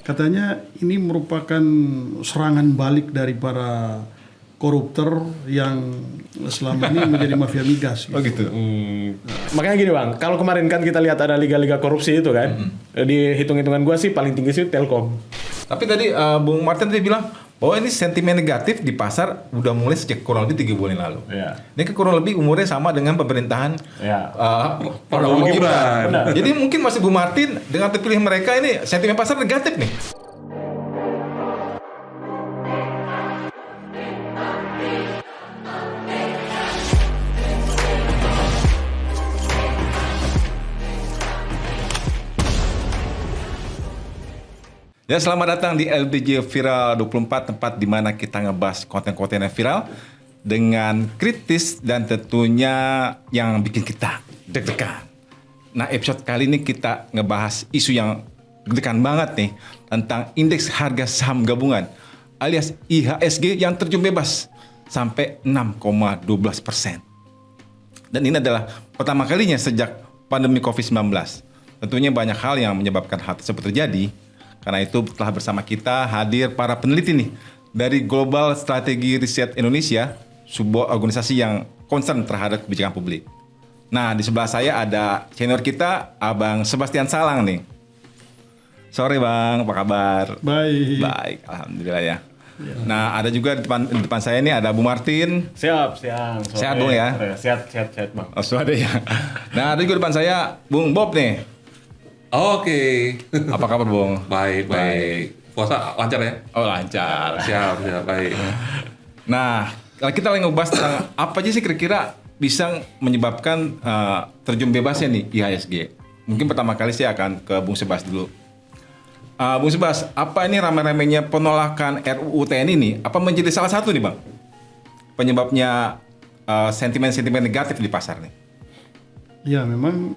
katanya ini merupakan serangan balik dari para koruptor yang selama ini menjadi mafia migas. Oh gitu. Makanya gini Bang, kalau kemarin kan kita lihat ada liga-liga korupsi itu kan, di hitung-hitungan gua sih paling tinggi sih Telkom. Tapi tadi Bung Martin tadi bilang bahwa ini sentimen negatif di pasar udah mulai sejak kurang lebih 3 bulan lalu. Iya. Ini kan kurang lebih umurnya sama dengan pemerintahan Prabowo Gibran. Jadi mungkin masih Bung Martin dengan terpilih mereka ini sentimen pasar negatif nih. Ya, selamat datang di LBJ Viral 24, tempat di mana kita ngebahas konten-konten yang viral dengan kritis dan tentunya yang bikin kita deg-degan. Nah, episode kali ini kita ngebahas isu yang deg-degan banget nih tentang indeks harga saham gabungan alias IHSG yang terjun bebas sampai 6,12%. Dan ini adalah pertama kalinya sejak pandemi COVID-19. Tentunya banyak hal yang menyebabkan hal tersebut terjadi. Karena itu telah bersama kita hadir para peneliti nih dari Global Strategi Riset Indonesia, sebuah organisasi yang concern terhadap kebijakan publik. Nah, di sebelah saya ada senior kita, Abang Sebastian Salang nih. Sore Bang, apa kabar? Baik. Baik, alhamdulillah ya. Nah, ada juga di depan saya ini ada Bu Martin. Siap. Sehat Bung ya? Sehat Bang. Oh, sudah ada ya. Nah, ada juga depan saya Bung Bob nih. Oke. Apa kabar Bung? Baik. Puasa lancar ya? Oh, lancar. Siap, baik. Nah, kita lagi ngebahas tentang apa aja sih kira-kira bisa menyebabkan terjun bebasnya nih IHSG. Mungkin pertama kali saya akan ke Bung Sebas dulu. Bung Sebas, apa ini rame-ramenya penolakan RUU TNI ini? Apa menjadi salah satu nih Bang penyebabnya sentimen-sentimen negatif di pasar nih? Ya, memang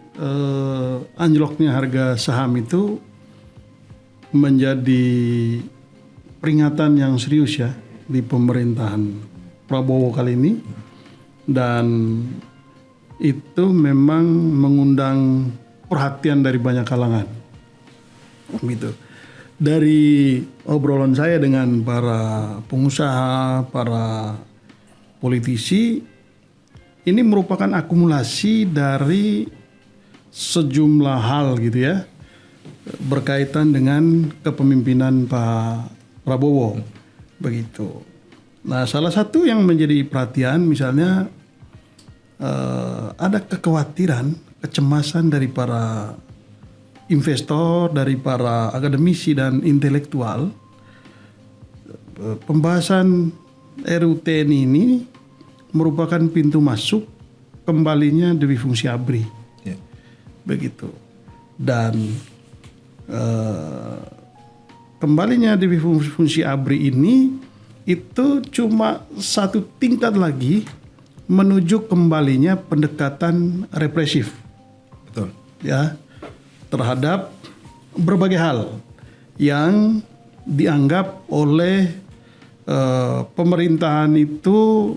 anjloknya harga saham itu menjadi peringatan yang serius ya di pemerintahan Prabowo kali ini, dan itu memang mengundang perhatian dari banyak kalangan. Gitu. Dari obrolan saya dengan para pengusaha, para politisi, ini merupakan akumulasi dari sejumlah hal gitu ya, berkaitan dengan kepemimpinan Pak Prabowo, begitu. Nah, salah satu yang menjadi perhatian misalnya ada kekhawatiran, kecemasan dari para investor, dari para akademisi dan intelektual. Pembahasan RUU TNI ini merupakan pintu masuk kembalinya Dewi Fungsi ABRI, begitu. Dan kembalinya Dewi Fungsi ABRI ini itu cuma satu tingkat lagi menuju kembalinya pendekatan represif, Betul. ya, terhadap berbagai hal yang dianggap oleh pemerintahan itu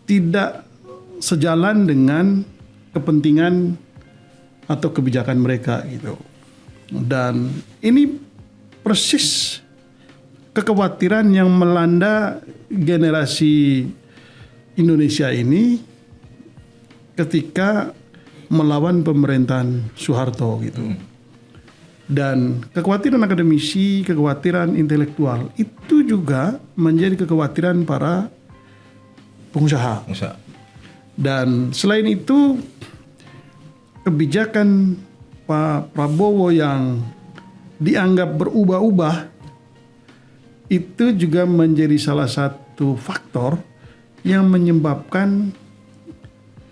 tidak sejalan dengan kepentingan atau kebijakan mereka gitu. Dan ini persis kekhawatiran yang melanda generasi Indonesia ini ketika melawan pemerintahan Soeharto gitu. Dan kekhawatiran akademisi, kekhawatiran intelektual itu juga menjadi kekhawatiran para pengusaha. Dan selain itu, kebijakan Pak Prabowo yang dianggap berubah-ubah itu juga menjadi salah satu faktor yang menyebabkan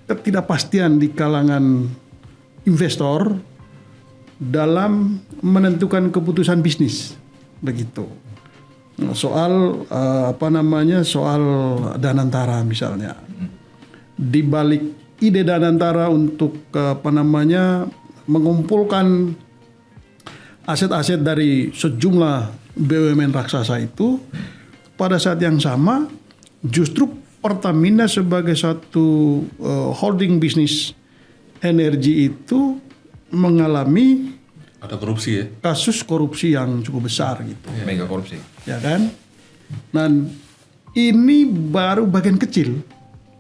ketidakpastian di kalangan investor dalam menentukan keputusan bisnis, begitu. Soal soal Danantara misalnya. Di balik ide Danantara untuk mengumpulkan aset-aset dari sejumlah BUMN raksasa itu, pada saat yang sama justru Pertamina sebagai satu holding bisnis energi itu mengalami Ada korupsi ya? kasus korupsi yang cukup besar gitu, Mega korupsi. ya kan? Dan ini baru bagian kecil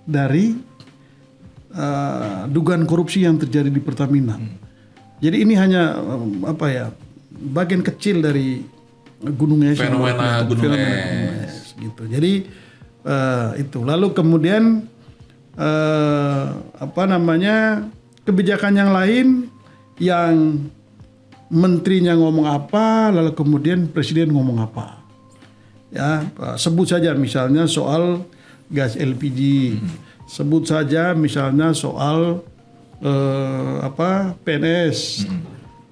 dari dugaan korupsi yang terjadi di Pertamina. Jadi ini hanya bagian kecil dari gunung es. Fenomena gunung es gitu. Jadi itu. Lalu kemudian kebijakan yang lain yang menterinya ngomong apa, lalu kemudian presiden ngomong apa. Ya, sebut saja misalnya soal gas LPG. Sebut saja misalnya soal PNS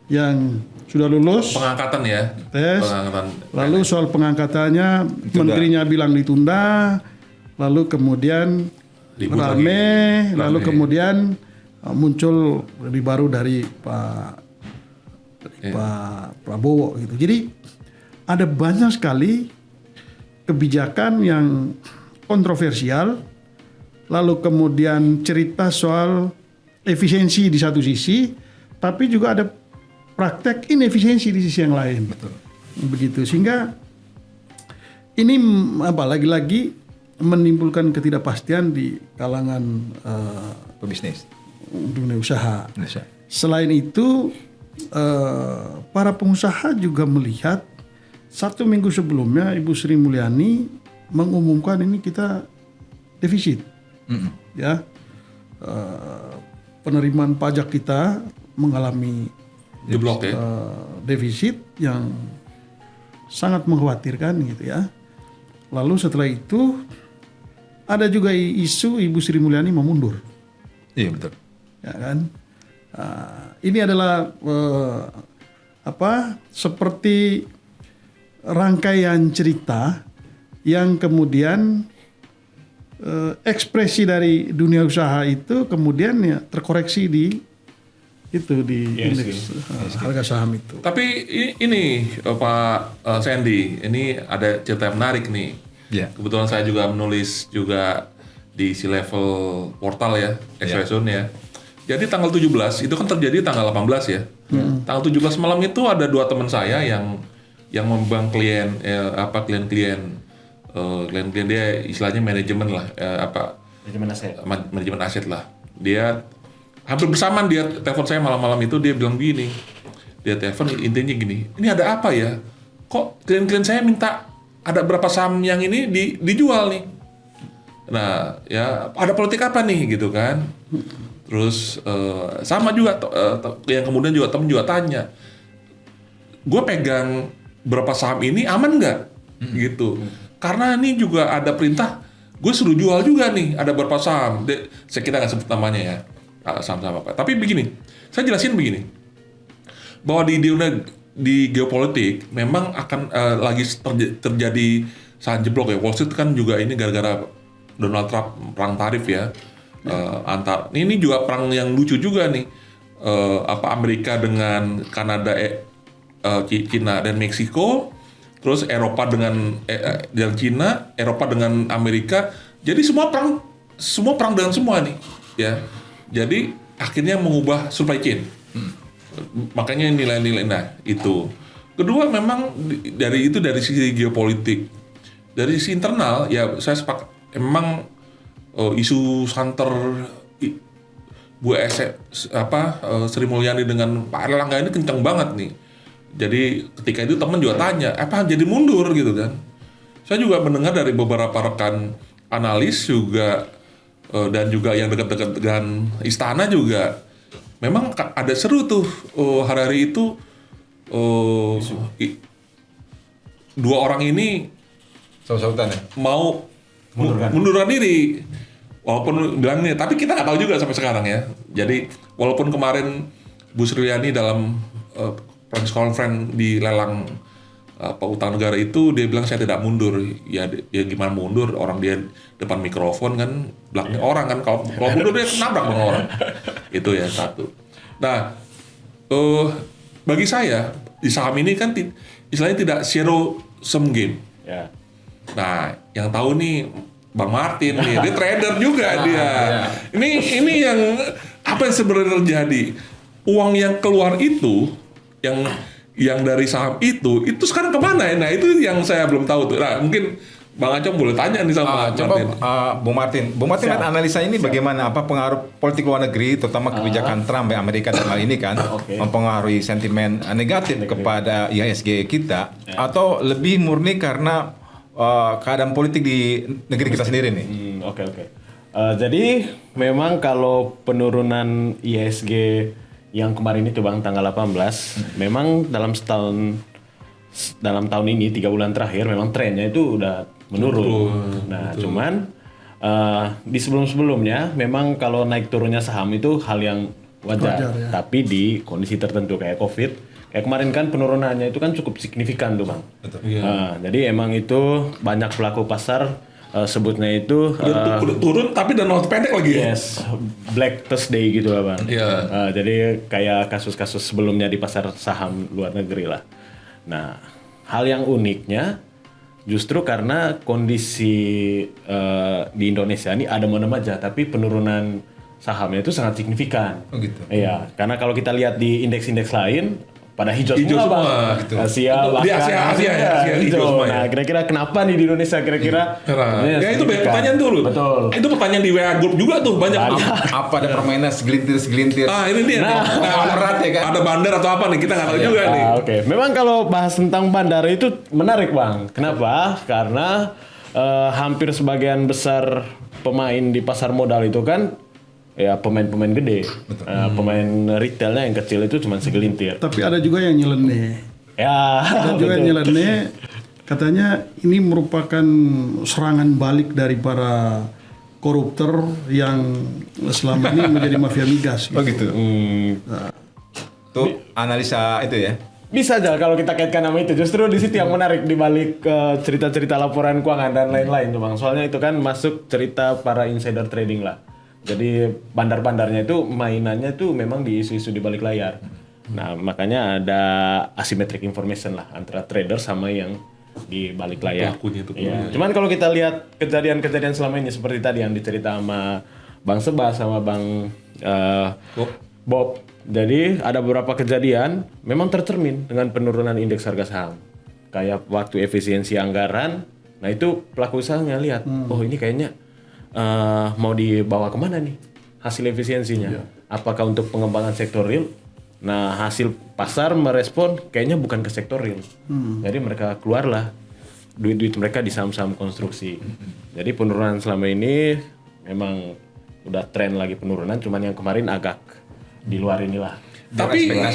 yang sudah lulus Pengangkatan ya? tes. Pengangkatan. Lalu soal pengangkatannya menterinya bilang ditunda, lalu kemudian Ribut rame, lagi. lalu Rame. kemudian muncul lebih baru dari Pak Prabowo gitu. Jadi ada banyak sekali kebijakan yang kontroversial, lalu kemudian cerita soal efisiensi di satu sisi, tapi juga ada praktek inefisiensi di sisi yang lain. Betul. Begitu, sehingga ini lagi-lagi menimbulkan ketidakpastian di kalangan Pebisnis dunia usaha. Indonesia. Selain itu, para pengusaha juga melihat 1 minggu sebelumnya Ibu Sri Mulyani mengumumkan ini kita defisit, ya. Penerimaan pajak kita mengalami Jeblok ya? defisit yang sangat mengkhawatirkan gitu ya. Lalu setelah itu ada juga isu Ibu Sri Mulyani mau mundur. Iya betul. Ya kan? Ini adalah seperti rangkaian cerita yang kemudian ekspresi dari dunia usaha itu kemudian ya terkoreksi di indeks harga saham itu. Tapi ini Pak Sandy, ini ada cerita yang menarik nih. Iya. Kebetulan saya juga menulis juga di C-Level portal ya, Expression ya. Jadi tanggal 17 itu kan terjadi tanggal 18 ya. Tanggal 17 malam itu ada 2 teman saya yang membangun klien dia istilahnya manajemen lah, manajemen aset lah. Dia hampir bersamaan dia telepon saya malam-malam itu, dia bilang gini. Dia telepon intinya gini, ini ada apa ya? Kok klien-klien saya minta ada berapa saham yang ini dijual nih? Nah, ya ada politik apa nih gitu kan? Terus sama juga yang kemudian juga temen juga tanya, gue pegang berapa saham ini aman nggak? Gitu. Karena ini juga ada perintah, gue suruh jual juga nih, ada berapa saham. Saya kira nggak sebut namanya ya, saham-saham apa. Tapi begini, saya jelasin begini, bahwa di geopolitik memang akan lagi terjadi saham jeblok ya. Wall Street kan juga ini gara-gara Donald Trump perang tarif ya. Ini juga perang yang lucu juga nih. Amerika dengan Kanada, Cina dan Meksiko, terus Eropa dengan Cina, Eropa dengan Amerika. Jadi semua perang dengan semua nih, ya. Jadi akhirnya mengubah supply chain. Makanya nilai-nilai itu. Kedua memang dari sisi geopolitik. Dari sisi internal ya saya sepakat memang isu santer Bu Sri Mulyani dengan Pak Erlangga ini kencang banget nih. Jadi ketika itu teman juga tanya, apa jadi mundur gitu kan? Saya juga mendengar dari beberapa rekan analis juga dan juga yang dekat-dekat dengan istana juga, memang ada seru tuh hari-hari itu dua orang ini Saut-sautan ya? mau mundurkan diri. Walaupun bilang nih, tapi kita nggak tahu juga sampai sekarang ya. Jadi walaupun kemarin Bu Sri Mulyani dalam press conference di lelang utang negara itu dia bilang saya tidak mundur. Ya gimana mundur, orang dia depan mikrofon kan, belakangnya orang kan, kalau mundur dia nabrak dengan orang. Itu ya satu. Nah, bagi saya di saham ini kan istilahnya tidak zero sum game. Ya. Nah, yang tahu nih Bang Martin nih, dia trader juga dia. Ini yang apa yang sebenarnya terjadi? Uang yang keluar itu yang dari saham itu sekarang kemana ya? Nah itu yang saya belum tahu tuh. Nah mungkin Bang Acong boleh tanya nih sama Coba Martin. Bung Martin analisa ini bagaimana? Apa pengaruh politik luar negeri, terutama kebijakan Trump ya Amerika dalam hal ini kan, mempengaruhi sentimen negatif kepada IHSG kita, atau lebih murni karena keadaan politik di negeri kita sendiri nih? Oke. Jadi memang kalau penurunan IHSG yang kemarin itu Bang tanggal 18, memang dalam tahun ini 3 bulan terakhir memang trennya itu udah menurun. Nah, cuman di sebelum-sebelumnya memang kalau naik turunnya saham itu hal yang wajar ya. Tapi di kondisi tertentu kayak Covid, kayak kemarin kan penurunannya itu kan cukup signifikan tuh Bang. Jadi emang itu banyak pelaku pasar sebutnya itu Udah turun tapi dalam waktu pendek lagi ya. yes, Black Thursday gitu lah Bang. Jadi kayak kasus-kasus sebelumnya di pasar saham luar negeri lah. Nah, hal yang uniknya justru karena kondisi di Indonesia ini adem-adem aja, tapi penurunan sahamnya itu sangat signifikan. Oh gitu. Iya, karena kalau kita lihat di indeks-indeks lain pada hijau semua, Bang. gitu. Asia, Di Asia ya, hijau semua ya. Nah, kira-kira kenapa nih di Indonesia kira-kira? Ya itu banyak pertanyaan dulu. Betul. Itu pertanyaan di WA group juga tuh banyak. Apa ada permainan segelintir-segelintir? Ini dia. Berat ya kan? Ada bandar atau apa nih kita nggak tahu juga nih. Oke. Memang kalau bahas tentang bandar itu menarik Bang. Kenapa? Karena hampir sebagian besar pemain di pasar modal itu kan ya pemain-pemain gede. Pemain retailnya yang kecil itu cuma segelintir. Tapi ada juga yang nyeleneh. Ya. Ada juga yang nyeleneh. Katanya ini merupakan serangan balik dari para koruptor yang selama ini menjadi mafia migas. Oh gitu. Tuh analisa itu ya. Bisa aja kalau kita kaitkan nama itu. Justru di situ yang menarik di balik cerita-cerita laporan keuangan dan lain-lain tuh Bang. Soalnya itu kan masuk cerita para insider trading lah. Jadi bandar-bandarnya itu mainannya tuh memang di isu-isu di balik layar. Nah, makanya ada asymmetric information lah antara trader sama yang di balik layar. Pelakunya itu. Iya. Cuman kalau kita lihat kejadian-kejadian selama ini seperti tadi yang dicerita sama Bang Seba sama Bang Bob. Jadi ada beberapa kejadian memang tercermin dengan penurunan indeks harga saham. Kayak waktu efisiensi anggaran, nah itu pelaku usahanya lihat, oh ini kayaknya mau dibawa kemana nih hasil efisiensinya? Apakah untuk pengembangan sektor real? Nah hasil pasar merespon kayaknya bukan ke sektor real. Jadi mereka keluarlah duit-duit mereka di saham-saham konstruksi. Jadi penurunan selama ini memang udah tren lagi penurunan, cuman yang kemarin agak di luar inilah. Tapi Luar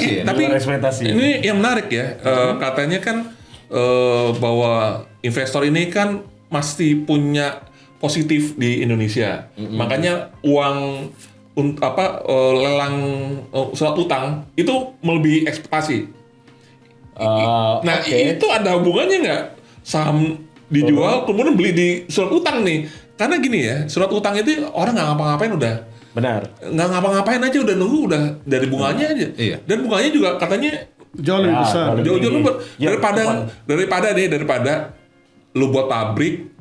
ekspektasi. ini yang menarik ya. Katanya kan bahwa investor ini kan pasti punya positif di Indonesia. Makanya uang lelang surat utang itu melebihi ekspektasi. Itu ada hubungannya nggak? Saham dijual kemudian beli di surat utang nih. Karena gini ya, surat utang itu orang nggak ngapa-ngapain udah. Benar. Nggak ngapa-ngapain aja udah nunggu udah dari bunganya aja. Iya. Dan bunganya juga katanya Jauh lebih besar. jauh-jauh daripada lu buat pabrik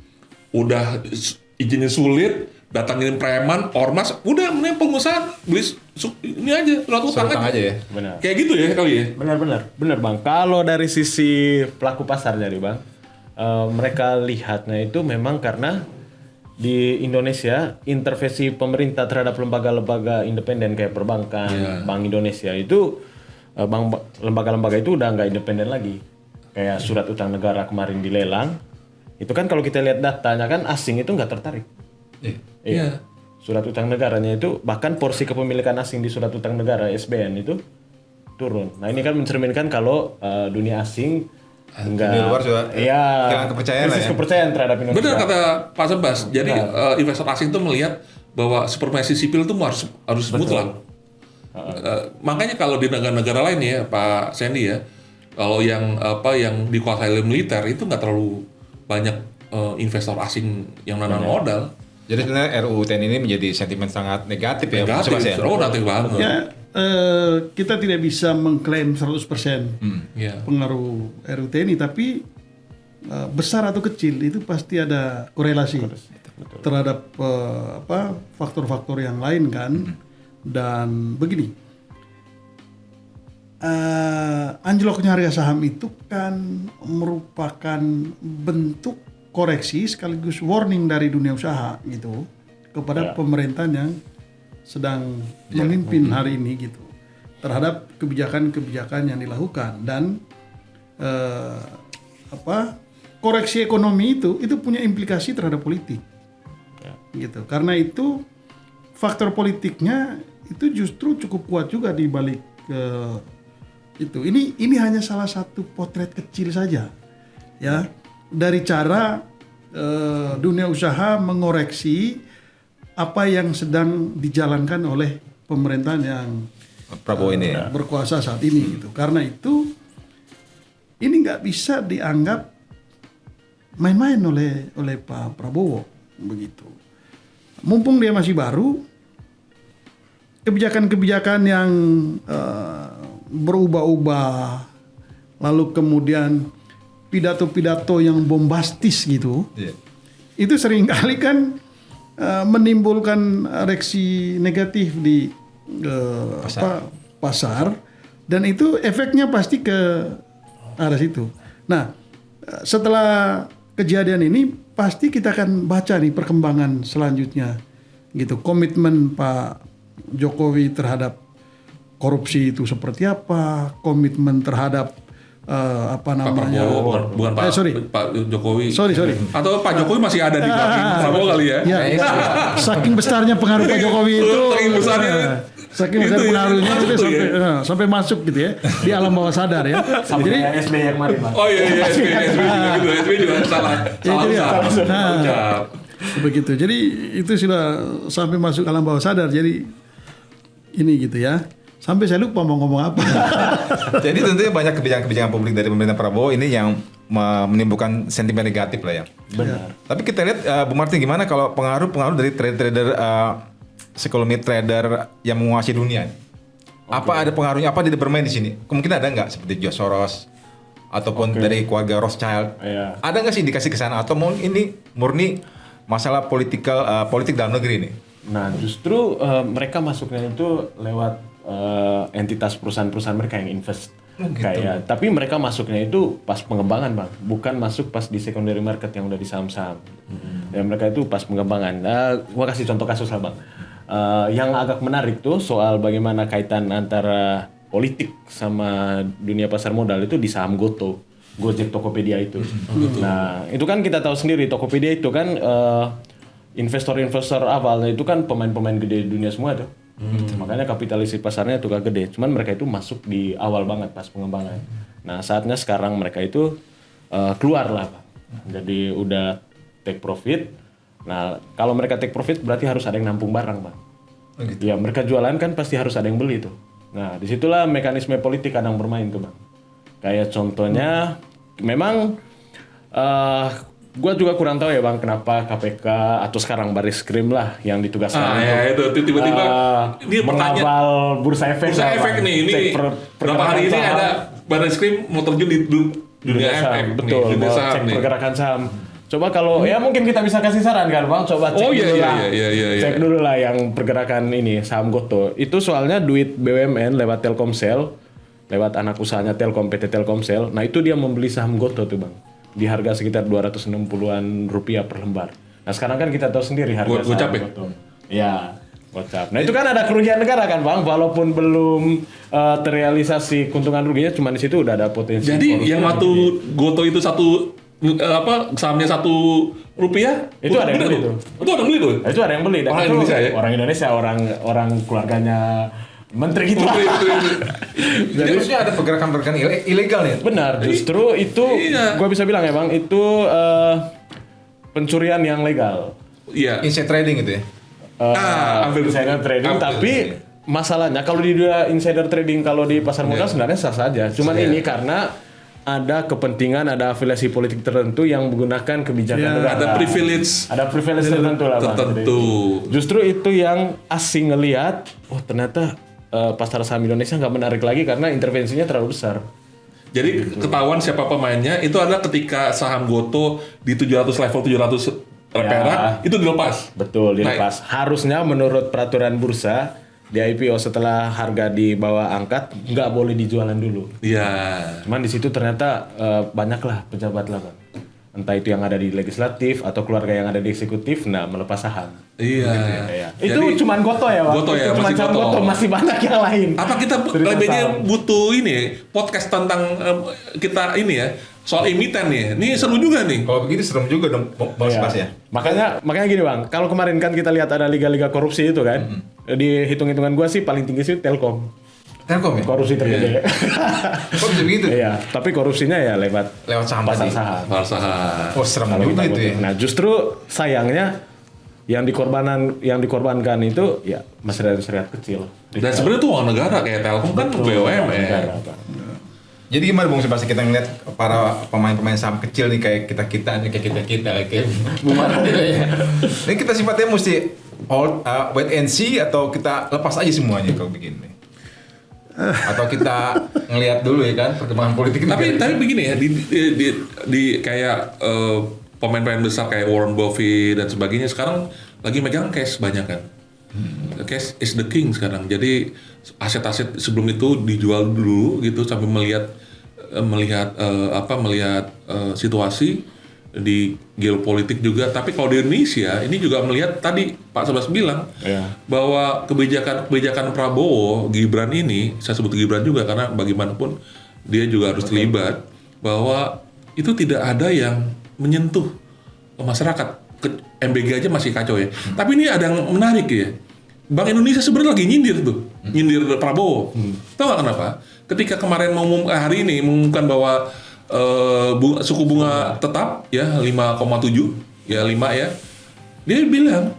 udah izinnya sulit, datangin preman, ormas, udah mending pengusaha beli ini aja surat utang aja ya. Benar. Kayak gitu ya kali ya. Benar Bang. Kalau dari sisi pelaku pasar jadi Bang, mereka lihatnya itu memang karena di Indonesia intervensi pemerintah terhadap lembaga-lembaga independen kayak perbankan, Bank Indonesia itu lembaga-lembaga itu udah nggak independen lagi. Kayak surat utang negara kemarin dilelang, itu kan kalau kita lihat datanya kan asing itu nggak tertarik. Iya. Surat utang negaranya itu bahkan porsi kepemilikan asing di surat utang negara SBN itu turun. Nah ini kan mencerminkan kalau dunia asing enggak di luar juga kehilangan kepercayaan lah ya. kepercayaan terhadap Indonesia. Benar kata Pak Sebas. Jadi investor asing tuh melihat bahwa supremasi sipil itu harus mutlak. Makanya kalau di negara-negara lain ya Pak Sandy ya, kalau yang dikuasai oleh militer itu nggak terlalu banyak investor asing yang nanam modal. Jadi sebenarnya RUU TNI ini menjadi sentimen sangat negatif ya. Negatif banget. Ya, kita tidak bisa mengklaim 100% pengaruh RUU TNI, tapi besar atau kecil itu pasti ada korelasi terhadap faktor-faktor yang lain kan. Dan begini, anjloknya harga saham itu kan merupakan bentuk koreksi sekaligus warning dari dunia usaha gitu kepada pemerintahan yang sedang memimpin hari ini gitu terhadap kebijakan-kebijakan yang dilakukan dan koreksi ekonomi itu punya implikasi terhadap politik gitu karena itu faktor politiknya itu justru cukup kuat juga di balik itu ini hanya salah satu potret kecil saja ya dari cara dunia usaha mengoreksi apa yang sedang dijalankan oleh pemerintahan yang Prabowo ini ya. berkuasa saat ini gitu. Karena itu ini nggak bisa dianggap main-main oleh Pak Prabowo begitu. Mumpung dia masih baru, kebijakan-kebijakan yang berubah-ubah, lalu kemudian pidato-pidato yang bombastis gitu, itu seringkali kan menimbulkan reaksi negatif di pasar dan itu efeknya pasti ke arah situ. Nah, setelah kejadian ini pasti kita akan baca nih perkembangan selanjutnya gitu. Komitmen Pak Jokowi terhadap korupsi itu seperti apa, komitmen terhadap apa namanya? Pak Prabowo, bukan Pak, Pak Jokowi. Sorry. Atau Pak Jokowi masih ada di belakang Prabowo kali ya? Ya, saking besarnya pengaruh Pak Jokowi itu. Saking besarnya. Saking besar pengaruhnya itu sampai masuk gitu ya di alam bawah sadar ya. Jadi SBY yang kemarin, Pak. Oh iya, SBY juga salah ucap. Begitu. Jadi itu sudah sampai masuk alam bawah sadar. Jadi ini gitu ya. Sampai saya lupa mau ngomong apa. Jadi tentunya banyak kebijakan-kebijakan publik dari pemerintah Prabowo ini yang menimbulkan sentimen negatif lah ya. Benar. Tapi kita lihat Bu Martin gimana kalau pengaruh dari trader psikologi trader yang menguasai dunia. Apa ada pengaruhnya? Apa dia bermain di sini? Kemungkinan ada nggak seperti George Soros ataupun dari keluarga Rothschild? Iya. Ada nggak sih indikasi ke sana atau ini murni masalah politik dalam negeri ini? Nah, justru mereka masuknya itu lewat entitas perusahaan-perusahaan mereka yang invest. Kayak, tapi mereka masuknya itu pas pengembangan, Bang. Bukan masuk pas di secondary market yang udah di saham-saham. Dan mereka itu pas pengembangan. Gua kasih contoh kasus lah, Bang. Yang agak menarik tuh soal bagaimana kaitan antara politik sama dunia pasar modal itu di saham Gojek, Tokopedia itu. Nah, itu kan kita tahu sendiri Tokopedia itu kan investor-investor awalnya itu kan pemain-pemain gede di dunia semua tuh. Makanya kapitalisasi pasarnya itu gak gede. Cuman mereka itu masuk di awal banget pas pengembangan. Nah, saatnya sekarang mereka itu keluar lah, Pak. Jadi udah take profit. Nah, kalau mereka take profit berarti harus ada yang nampung barang, Bang. Ya, mereka jualan kan pasti harus ada yang beli tuh. Nah, disitulah mekanisme politik kadang bermain tuh, Bang. Kayak contohnya, memang gue juga kurang tahu ya, Bang, kenapa KPK atau sekarang Baris Krim lah yang ditugaskan Ya itu tiba-tiba ini mengawal bursa efek. Bursa efek nih, ini berapa hari ini ada Baris Krim mau terjun di dunia efek. Betul, nih, mau cek pergerakan saham. Coba kalau ya mungkin kita bisa kasih saran kan, Bang, coba cek dulu lah. Cek dulu lah yang pergerakan ini saham Goto. Itu soalnya duit BUMN lewat Telkomsel, lewat anak usahanya Telkom, PT Telkomsel. Nah, itu dia membeli saham Goto tuh, Bang. Di harga sekitar 260-an rupiah per lembar. Nah, sekarang kan kita tahu sendiri harga saham Goto. Ya, gocap. Nah, itu kan ada kerugian negara kan, Bang, walaupun belum terrealisasi keuntungan ruginya, cuma di situ udah ada potensi. Jadi yang waktu Goto itu sahamnya Rp1 itu ada yang beli tuh. Itu ada yang beli tuh. Itu ada yang beli. Dan Orang itu Indonesia ya? Orang Indonesia, orang keluarganya menteri gitu. Jadi maksudnya ada pergerakan-pergerakan ilegal ya? Benar, justru itu gue bisa bilang ya, Bang, itu pencurian yang legal. Iya. Inside trading itu ya? Insider trading, tapi masalahnya kalau di insider trading kalau di pasar modal sebenarnya sah saja. Cuman ini karena ada kepentingan, ada afiliasi politik tertentu yang menggunakan kebijakan negara. Ada privilege. Ada privilege tertentu lah, Bang. Tertentu. Justru itu yang asing ngelihat, ternyata pasar saham Indonesia nggak menarik lagi karena intervensinya terlalu besar. Jadi ketahuan siapa pemainnya itu adalah ketika saham Goto di 700 perak itu dilepas. Betul, dilepas. Harusnya menurut peraturan bursa di IPO setelah harga di bawah angkat nggak boleh dijualan dulu. Iya. Cuman di situ ternyata banyaklah pejabat lah Bang. Entah itu yang ada di legislatif atau keluarga yang ada di eksekutif, melepas saham. Iya. Ya. Itu cuman Goto ya, Bang. Goto ya, Itu masih cuman Goto. Goto, masih banyak yang lain. Apa kita Cerita lebihnya saham. butuh ini podcast tentang kita ini ya soal emiten nih. Ini seru juga nih. Kalau begitu serem juga dong Bang Iya. Sebas ya. Makanya gini Bang, kalau kemarin kan kita lihat ada liga-liga korupsi itu kan, di hitung-hitungan gua sih paling tinggi sih Telkom. Telkom ya? Korupsi tergede. Kok bisa begitu? Iya, tapi korupsinya ya lewat Lewat saham pasar tadi. saham. Falsafah. Oh serem Kalau juga kita itu ya. butuh. Nah, justru sayangnya yang dikorbankan itu ya masyarakat kecil. Dan sebenarnya itu uang negara kayak Telkom kan BUMN. Negara, Bang. Jadi gimana Bung Sebas kita ngeliat para pemain-pemain saham kecil nih kayak kita kayak Bumara ya. Ini kita sifatnya mesti wait and see atau kita lepas aja semuanya kalau begini. Atau kita ngelihat dulu ya kan perkembangan politik Tapi negara. begini ya di kayak pemain-pemain besar kayak Warren Buffett dan sebagainya sekarang lagi megang cash banyak kan. Cash is the king sekarang. Jadi aset-aset sebelum itu dijual dulu gitu sampai melihat situasi di geopolitik juga. Tapi kalau di Indonesia ini juga melihat tadi Pak Sebas bilang Iya. bahwa kebijakan Prabowo Gibran ini, saya sebut Gibran juga karena bagaimanapun dia juga harus terlibat, bahwa itu tidak ada yang menyentuh masyarakat. MBG aja masih kacau ya. Tapi ini ada yang menarik ya. Bank Indonesia sebenarnya lagi nyindir Prabowo. Tahu nggak kenapa? Ketika kemarin hari ini mengumumkan bahwa suku bunga tetap ya 5,7 ya 5 ya. Dia bilang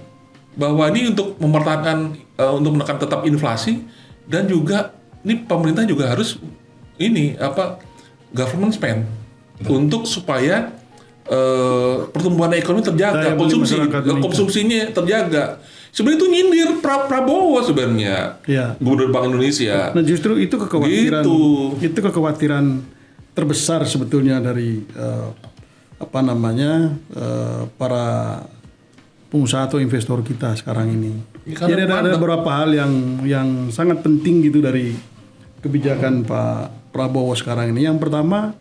bahwa ini untuk mempertahankan untuk menekan tetap inflasi dan juga ini pemerintah juga harus government spend untuk supaya pertumbuhan ekonomi terjaga, Daya beli masyarakat meningkat. konsumsinya terjaga. Sebenarnya itu nyindir Prabowo sebenarnya. Iya. Gubernur Bank Indonesia. Nah justru itu kekhawatiran, Gitu. itu kekhawatiran terbesar sebetulnya dari para pengusaha atau investor kita sekarang ini. Karena Jadi ada beberapa hal yang sangat penting gitu dari kebijakan Pak Prabowo sekarang ini. Yang pertama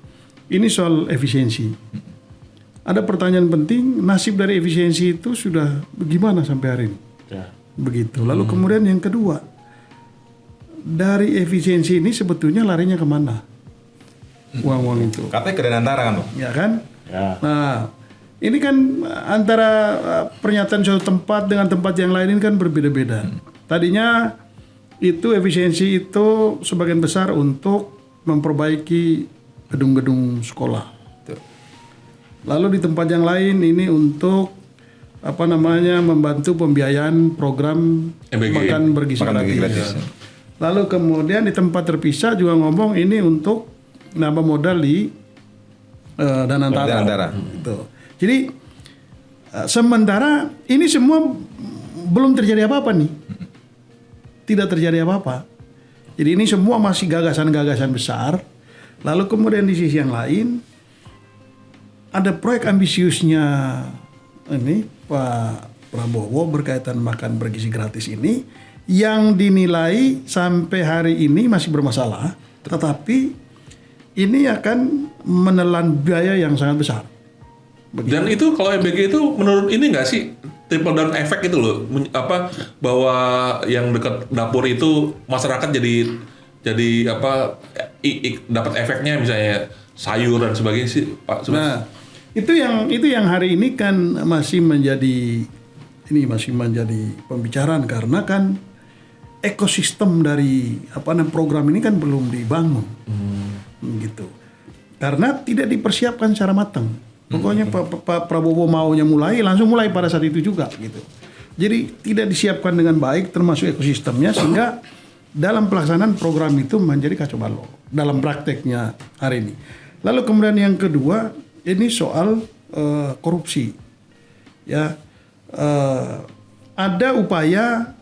ini soal efisiensi. Ada pertanyaan penting, nasib dari efisiensi itu sudah bagaimana sampai hari ini? Ya. Begitu. Lalu kemudian yang kedua, dari efisiensi ini sebetulnya larinya kemana? Uang-uang itu. Katanya ke dana antara kan Bang? Ya kan? Ya. Nah, ini kan antara pernyataan suatu tempat dengan tempat yang lain ini kan berbeda-beda. Tadinya itu efisiensi itu sebagian besar untuk memperbaiki gedung-gedung sekolah. Lalu di tempat yang lain ini untuk membantu pembiayaan program MBG. makan bergizi Makan bergizi gratis. gratis. Lalu kemudian di tempat terpisah juga ngomong ini untuk nambah modal di dana antara. Dana antara. Gitu. Jadi sementara ini semua belum terjadi apa-apa nih. Tidak terjadi apa-apa. Jadi ini semua masih gagasan-gagasan besar. Lalu kemudian di sisi yang lain ada proyek ambisiusnya ini Pak Prabowo berkaitan makan bergizi gratis ini yang dinilai sampai hari ini masih bermasalah, tetapi ini akan menelan biaya yang sangat besar. Dan itu kalau MBG itu menurut ini nggak sih trickle down effect itu loh, bahwa yang dekat dapur itu masyarakat jadi dapat efeknya misalnya sayur dan sebagainya sih Pak Sebas. Nah, itu yang hari ini kan masih menjadi pembicaraan karena kan ekosistem dari program ini kan belum dibangun. Gitu. Karena tidak dipersiapkan secara matang. Pokoknya Pak Prabowo maunya langsung mulai pada saat itu juga gitu. Jadi tidak disiapkan dengan baik termasuk ekosistemnya sehingga dalam pelaksanaan program itu menjadi kacau balau dalam prakteknya hari ini. Lalu kemudian yang kedua ini soal korupsi. Ya, ada upaya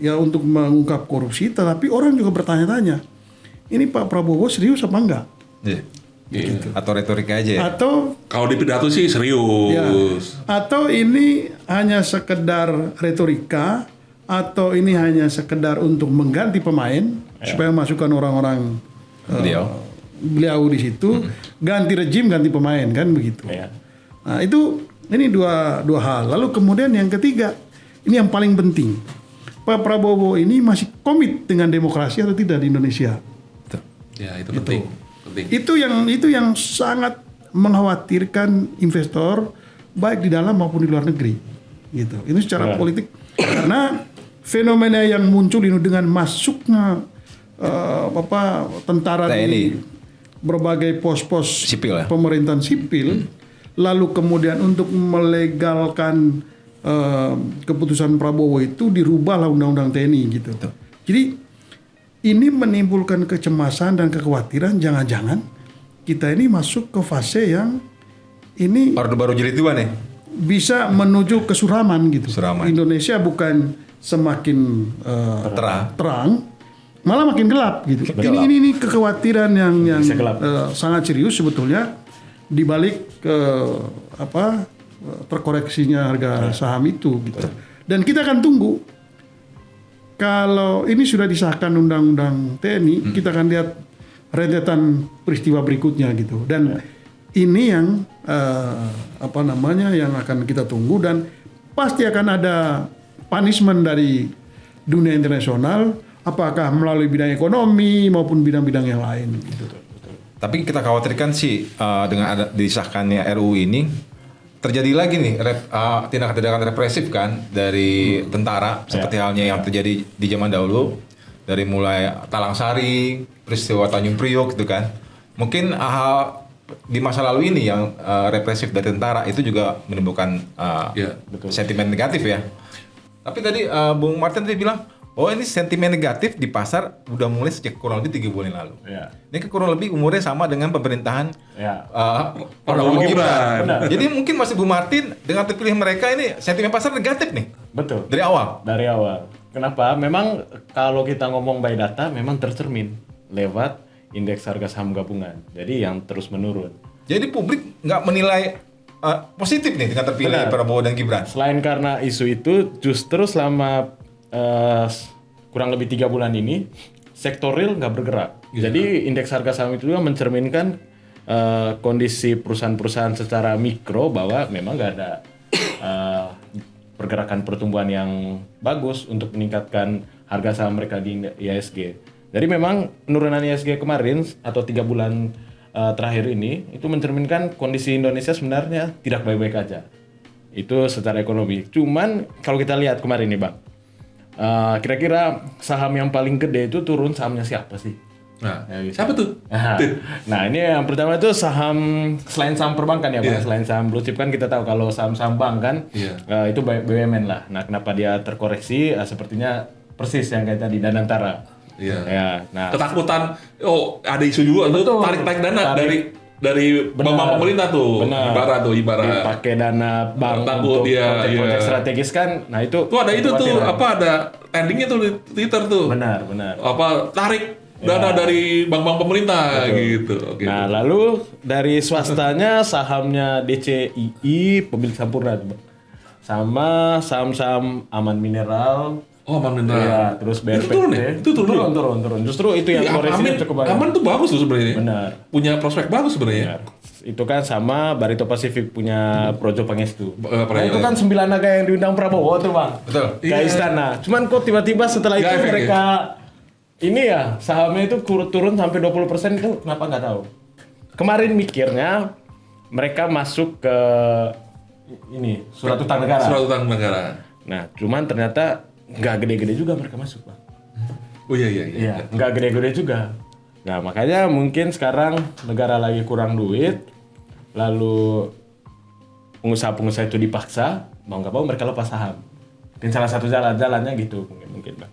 ya untuk mengungkap korupsi, tetapi orang juga bertanya-tanya, ini Pak Prabowo serius apa enggak? Iya. Gitu. Atau retorika aja ya? Atau Kalau di pidato sih serius. ya, atau ini hanya sekedar retorika atau ini hanya sekedar untuk mengganti pemain supaya masukkan orang-orang beliau di situ, ganti rejim, ganti pemain kan begitu. Ya. Nah ini dua hal. Lalu kemudian yang ketiga, ini yang paling penting, Pak Prabowo ini masih komit dengan demokrasi atau tidak di Indonesia? Ya, itu penting. Penting. Itu yang sangat mengkhawatirkan investor baik di dalam maupun di luar negeri. Gitu. Ini secara politik karena fenomena yang muncul ini dengan masuknya tentara di berbagai pos-pos sipil, ya? pemerintahan sipil, lalu kemudian untuk melegalkan keputusan Prabowo itu dirubahlah undang-undang TNI gitu. Jadi ini menimbulkan kecemasan dan kekhawatiran jangan-jangan kita ini masuk ke fase yang ini baru jilid 2 nih. bisa menuju kesuraman gitu. Suraman. Indonesia bukan semakin terang, malah makin gelap gitu. Ini kekhawatiran yang sangat serius sebetulnya di balik terkoreksinya harga saham itu gitu. Dan kita akan tunggu kalau ini sudah disahkan undang-undang TNI, kita akan lihat rentetan peristiwa berikutnya gitu. Dan ini yang yang akan kita tunggu dan pasti akan ada punishment dari dunia internasional, apakah melalui bidang ekonomi maupun bidang-bidang yang lain gitu. Tapi kita khawatirkan sih dengan ada disahkannya RUU ini terjadi lagi nih tindakan-tindakan represif kan dari tentara seperti halnya yang terjadi di zaman dahulu, dari mulai Talang Sari, peristiwa Tanjung Priok gitu kan. Mungkin hal di masa lalu ini yang represif dari tentara itu juga menimbulkan sentimen negatif ya. Tapi tadi Bung Martin tadi bilang, oh ini sentimen negatif di pasar udah mulai sejak kurang lebih 3 bulan lalu. Ya. Ini kurang lebih umurnya sama dengan pemerintahan Prabowo Gibran. Jadi mungkin masih Bung Martin dengan terpilih mereka ini sentimen pasar negatif nih. Betul. Dari awal. Dari awal. Kenapa? Memang kalau kita ngomong by data memang tercermin lewat indeks harga saham gabungan. Jadi yang terus menurun. Jadi publik nggak menilai positif nih dengan terpilih Prabowo dan Gibran. Selain karena isu itu, justru selama kurang lebih 3 bulan ini sektor real nggak bergerak. Jadi indeks harga saham itu juga mencerminkan kondisi perusahaan-perusahaan secara mikro bahwa memang nggak ada pergerakan pertumbuhan yang bagus untuk meningkatkan harga saham mereka di IHSG. Jadi memang penurunan IHSG kemarin atau 3 bulan terakhir ini itu mencerminkan kondisi Indonesia sebenarnya tidak baik-baik aja. Itu secara ekonomi. Cuman kalau kita lihat kemarin nih Bang, kira-kira saham yang paling gede itu turun sahamnya siapa sih? Nah, siapa tuh? Nah ini yang pertama itu saham selain saham perbankan ya Bang, selain saham blue chip kan kita tahu kalau saham-saham bank kan itu BUMN lah. Nah kenapa dia terkoreksi? Sepertinya persis yang kayak tadi Danantara. Nah, ketakutan, ada isu juga tuh tarik dana dari bank pemerintah tuh, ibarat pakai dana bank untuk proyek strategis kan. Nah itu ada itu tuh ada endingnya tuh di Twitter tuh. Benar. Tarik dana dari bank-bank pemerintah gitu. Nah lalu dari swastanya sahamnya DCII pemilik Sampurna sama saham-saham Aman Mineral. Aman Mineral. Ya, terus BRPT. Itu turun. Justru itu yang koreksinya cukup banyak. Aman tuh bagus tuh sebenarnya. Benar. Punya prospek bagus sebenarnya. Itu kan sama Barito Pasifik punya Projo Pangestu. Itu kan 9 naga yang diundang Prabowo tuh Bang. Betul. Ke istana. Cuman kok tiba-tiba setelah itu mereka ini ya sahamnya itu turun sampai 20% itu kenapa nggak tahu. Kemarin mikirnya mereka masuk ke ini surat utang negara. Nah, cuman ternyata nggak gede-gede juga mereka masuk Bang. Oh iya. Nggak gede-gede juga. Nah makanya mungkin sekarang negara lagi kurang duit, lalu pengusaha-pengusaha itu dipaksa mau nggak mau mereka lepas saham. Mungkin salah satu jalannya gitu mungkin Bang.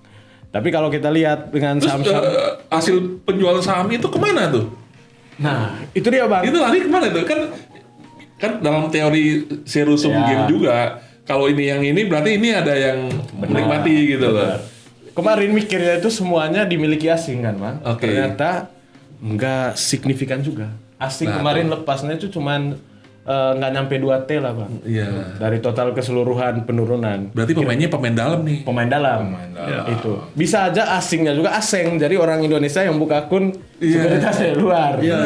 Tapi kalau kita lihat dengan saham-saham hasil penjualan saham itu kemana tuh? Nah itu dia Bang. Itu lari kemana tuh? Kan dalam teori zero sum game juga. Kalau ini yang ini berarti ini ada yang menikmati gitu loh. Kemarin mikirnya itu semuanya dimiliki asing kan Bang. Ternyata nggak signifikan juga. Asing kemarin lepasnya itu cuman nggak nyampe 2T lah bang. Iya. Dari total keseluruhan penurunan. Berarti pemainnya pemain dalam nih. Pemain dalam. Itu bisa aja asingnya juga asing. Jadi orang Indonesia yang buka akun sekuritas dari luar. Iya.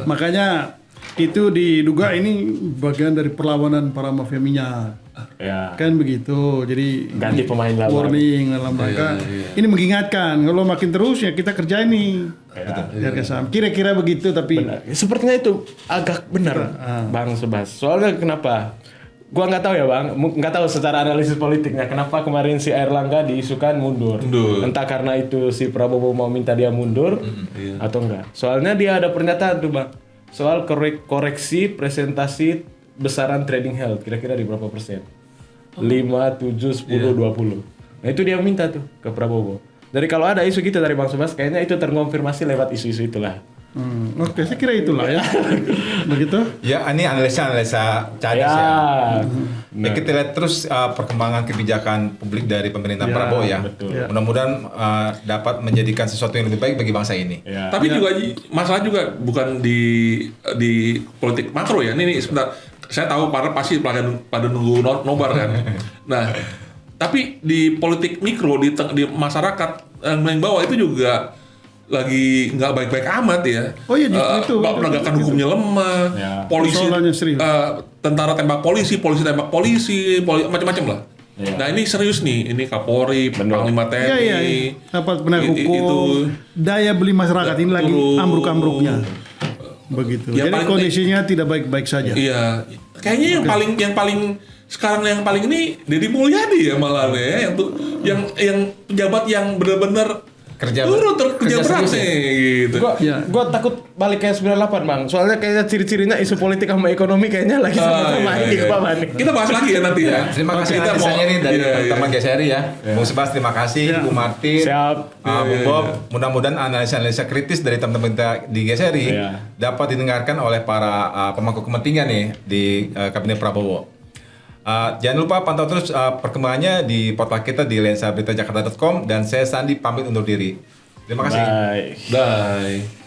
Makanya itu diduga ini bagian dari perlawanan para mafia minyak. Ya. Kan begitu. Jadi Ganti pemain lawan. warning dalam rangka ini mengingatkan kalau makin terus ya kita kerjain nih. Biar kesam. Kira-kira begitu tapi Benar. Sepertinya itu agak benar Bang Sebas. Soalnya kenapa? Gua nggak tahu ya bang, nggak tahu secara analisis politiknya kenapa kemarin si Airlangga diisukan mundur. Entah karena itu si Prabowo mau minta dia mundur atau enggak. Soalnya dia ada pernyataan tuh bang soal koreksi presentasi besaran trading health kira-kira di berapa persen? 5, 7, 10, 20. Nah itu dia minta tuh ke Prabowo. Jadi kalau ada isu gitu dari Bang Subas kayaknya itu terkonfirmasi lewat isu-isu itulah. Oke, saya kira itulah ya. Begitu? Ya, ini analisa cadis ya. Ya, kita lihat terus perkembangan kebijakan publik dari pemerintahan Prabowo ya. betul. Mudah-mudahan dapat menjadikan sesuatu yang lebih baik bagi bangsa ini. Ya. Tapi juga masalah juga bukan di politik makro ya. Ini sebentar. Saya tahu pasti pada nunggu nobar kan. Nah, tapi di politik mikro di masyarakat yang bawah itu juga lagi nggak baik-baik amat ya. Oh iya, itu. Penegakan hukumnya lemah, Ya. polisi, Persoalannya serius. tentara tembak polisi tembak polisi, macam-macam lah. Ya. Nah ini serius nih, ini Kapolri, Panglima TNI, Iya. Dapat penegak hukum. itu Daya beli masyarakat ini lagi turun. ambruk-ambruknya. Begitu. Ya, Jadi paling- kondisinya tidak baik-baik saja. Iya, kayaknya yang paling sekarang yang paling ini Deddy Mulyadi ya malah ya, yang pejabat yang benar-benar Kerja kerja berat serius ya? nih gitu. Gua takut balik kayak 98 bang. Soalnya kayaknya ciri-cirinya isu politik sama ekonomi kayaknya lagi sama-sama ini Pak Mani. Kita bahas lagi ya nanti ya. Terima kasih Kita analisanya nih dari teman GSRI ya. Bung Sebas terima kasih, Bu Martin, Siap. Bung Bob. Mudah-mudahan analisa-analisa kritis dari teman-teman kita di GSRI Iya. dapat didengarkan oleh para pemangku kepentingan nih di Kabinet Prabowo. Jangan lupa pantau terus perkembangannya di portal kita di lensaberitajakarta.com dan saya Sandi pamit undur diri. Terima kasih. Bye. Bye.